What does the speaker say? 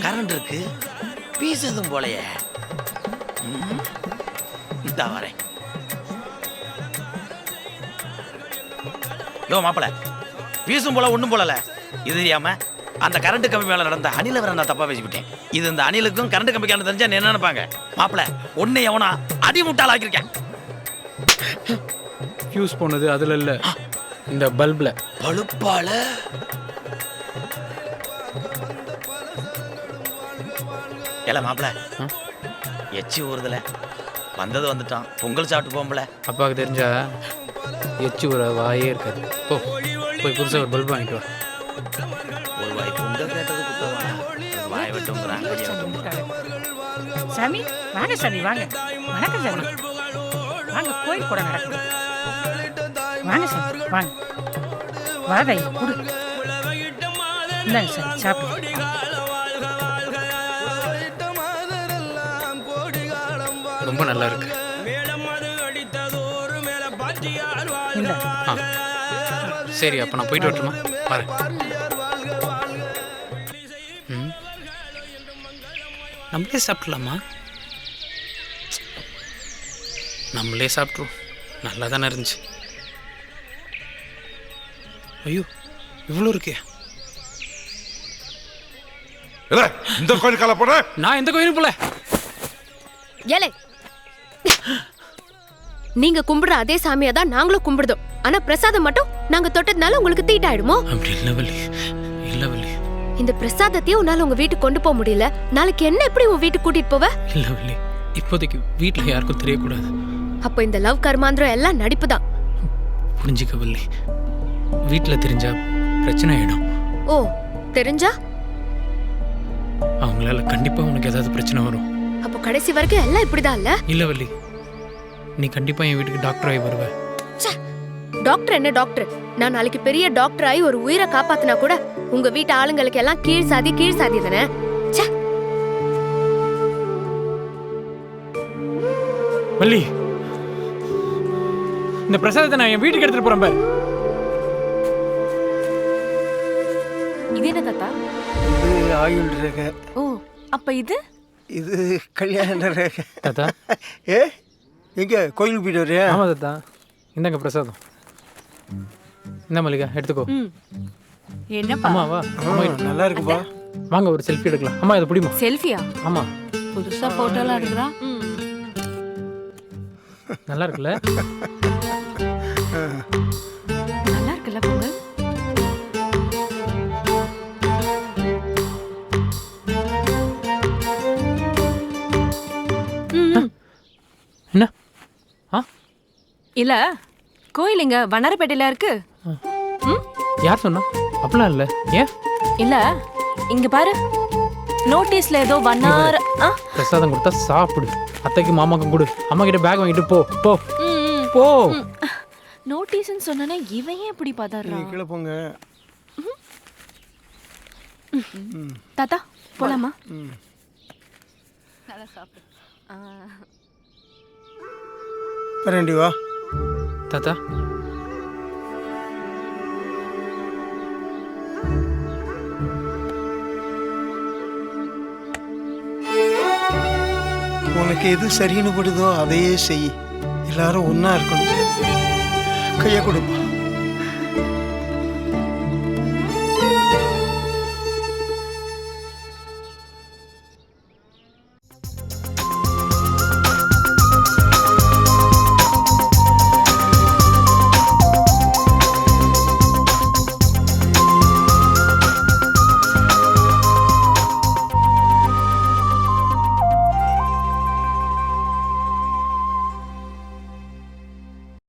Current இருக்கு, piece எதுவும் போலையே. இந்தா வரேன். யோ மாப்பிள, பீஸும் போல ஒன்றும் போலல. இது தெரியாம அந்த கரண்ட் கம்பி மேல நடந்த அணில வர நான் தப்பா பேசிவிட்டேன். இது இந்த அணிலுக்கும் கரண்ட் கம்பிக்கான தெரிஞ்சா என்ன நினைப்பாங்க? மாப்பிள, ஒன்னு எவனா அடிமுட்டால் ஆக்கியிருக்கேன். ஃபியூஸ் போனது அதுல இல்ல, இந்த பல்ப்ல. பழுப்பால இல்ல மாப்பிள, எச்சி ஊறுதல. வந்தது வந்துட்டான், பொங்கல் சாப்பிட்டு போம்பல. அப்பாவுக்கு தெரிஞ்சா எச்சி ஒரு வாயே இருக்காது. போ போய் புதுசாக ஒரு பல்ப் வாங்கிட்டு வா. ஒரு வாய் பொங்கல் கேட்டது குத்தவா? வாய் வெட்டுங்கிறாங்க. சாமி வாங்க, சாமி வாங்க. வணக்கம் சாமி, வாங்க. கோயில் கூட நடக்குது. வாங்க சாமி, வாங்க. வாடா கொடு. இந்தாங்க சாமி, சாப்பிடு. ரொம்ப நல்லா இருக்கு. சரி, அப்போ நான் போயிட்டு வரட்டுமா? வரேன். நம்மளே சாப்பிடலாமா? நம்மளே சாப்பிட்ருவோம். நல்லா தானே இருந்துச்சு. ஐயோ, இவ்வளோ இருக்கே. இந்த கோயிலுக்கால போற? நான் எந்த கோயிலும் போல. ஏலே, நீங்க கும்பிடுற அதே சாமியை தான் நாங்களும் கும்பிடுதோம். ஆனா பிரசாதம் மட்டும் நாங்க தொட்டதுனால உங்களுக்கு தீட்டாயிடுமோ? அப்படி இல்ல வள்ளி, இல்ல வள்ளி. இந்த பிரசாதத்தையும் உன்னால உங்க வீட்டுக்கு கொண்டு போக முடியல. நாளைக்கு என்ன எப்படி உன் வீட்டுக்கு கூட்டிட்டு போவ? இல்ல வள்ளி, இப்போதைக்கு வீட்டில் யாருக்கும் தெரியக்கூடாது. அப்போ இந்த லவ் கர்மாந்திரம் எல்லாம் நடிப்பு தான். புரிஞ்சுக்க வள்ளி, வீட்டில் தெரிஞ்சா பிரச்சனை ஆயிடும். ஓ, தெரிஞ்சா அவங்களால கண்டிப்பா உனக்கு ஏதாவது பிரச்சனை வரும். அப்போ கடைசி வரைக்கும் எல்லாம் இப்படிதான் இல்ல? இல்ல வள்ளி, நீ கண்டிப்பா என் வீட்டுக்கு டாக்டர் ஆகி வருவ. டாக்டர் என்ன டாக்டர்? நான் நாளைக்கு பெரிய டாக்டர் ஆகி ஒரு உயிரை காப்பாத்தினா கூட உங்க வீட்டு ஆளுங்களுக்கு எல்லாம் கீழ் சாதி தானே. வள்ளி, இந்த பிரசாதத்தை நான் என் வீட்டுக்கு எடுத்துட்டு போறேன் பாரு. இது என்ன தாத்தா? இது ஆயுள் ரேகை. ஓ, அப்ப இது இது கல்யாண ரேகை. தாத்தா, எங்க கோயிலுக்கு போயிட்டு வரையா? ஆமா தாத்தா, இந்தாங்க பிரசாதம். இந்த மல்லிகா எடுத்துக்கோ. என்னப்பா? அம்மா வா. அம்மா நல்லா இருக்குப்பா. வாங்க ஒரு செல்ஃபி எடுக்கலாம். அம்மா இதை பிடிமா. செல்ஃபியா? ஆமா, புதுசா போட்டோலாம் எடுக்கிறா. நல்லா இருக்குல்ல? நல்லா இருக்குல்ல பொங்கல்? என்ன? இல்ல, கோயில் இங்க வண்ணாரப்பேட்டையில இருக்கு. யார் சொன்னா? அப்படிலாம் இல்ல. ஏன்? இல்ல, இங்க பாரு, நோட்டீஸ்ல ஏதோ வண்ணார. பிரசாதம் கொடுத்தா சாப்பிடு, அத்தைக்கு மாமாக்கும் கொடு, அம்மா கிட்ட பேக் வாங்கிட்டு போ போ போ. நோட்டீஸ்னு சொன்னனே, இவன் ஏன் இப்படி பதறான்? கீழே போங்க தாத்தா, போலாமா? நல்லா சாப்பிடு. ரெண்டி வா. தாத்தா, உனக்கு எது சரின்னு படுதோ அதையே செய். எல்லாரும் ஒன்னா இருக்கணும். கையை கொடுப்பா.